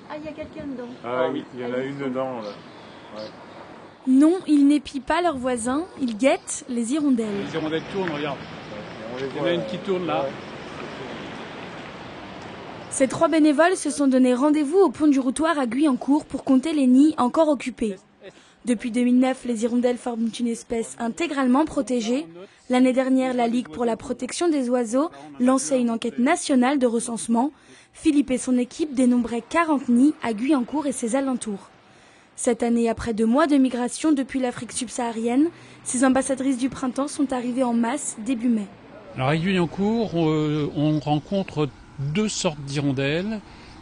Ah, il y a quelqu'un dedans. Ah oui, il y en a une dedans. Là. Ouais. Non, ils n'épient pas leurs voisins, ils guettent les hirondelles. Les hirondelles tournent, regarde. Il y en a une qui tourne là. Ces 3 bénévoles se sont donné rendez-vous au pont du Routoir à Guyancourt pour compter les nids encore occupés. Depuis 2009, les hirondelles forment une espèce intégralement protégée. L'année dernière, la Ligue pour la protection des oiseaux lançait une enquête nationale de recensement. Philippe et son équipe dénombraient 40 nids à Guyancourt et ses alentours. Cette année, après 2 mois de migration depuis l'Afrique subsaharienne, ces ambassadrices du printemps sont arrivées en masse début mai. Alors à Guyancourt, on rencontre 2 sortes d'hirondelles.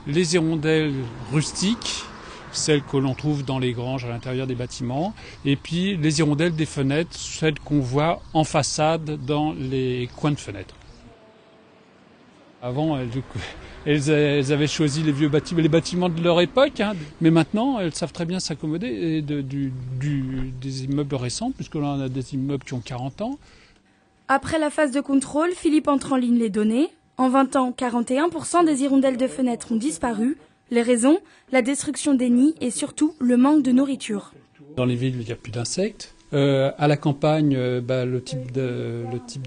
Les hirondelles rustiques, celles que l'on trouve dans les granges à l'intérieur des bâtiments, et puis les hirondelles des fenêtres, celles qu'on voit en façade dans les coins de fenêtres. Avant, elles avaient choisi les vieux bâtiments, les bâtiments de leur époque, hein, mais maintenant, elles savent très bien s'accommoder des immeubles récents, puisque là, on a des immeubles qui ont 40 ans. Après la phase de contrôle, Philippe entre en ligne les données. En 20 ans, 41% des hirondelles de fenêtres ont disparu. Les raisons, la destruction des nids et surtout le manque de nourriture. Dans les villes, il n'y a plus d'insectes. À la campagne, le type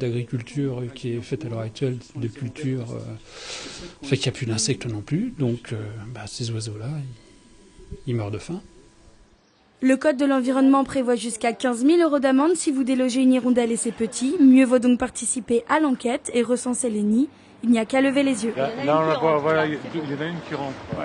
d'agriculture qui est faite à l'heure actuelle, de culture, fait qu'il n'y a plus d'insectes non plus. Donc ces oiseaux-là, ils meurent de faim. Le code de l'environnement prévoit jusqu'à 15 000 € d'amende si vous délogez une hirondelle et ses petits. Mieux vaut donc participer à l'enquête et recenser les nids. Il n'y a qu'à lever les yeux. Là, on la voit, voilà, il y en a une qui rentre. Ouais.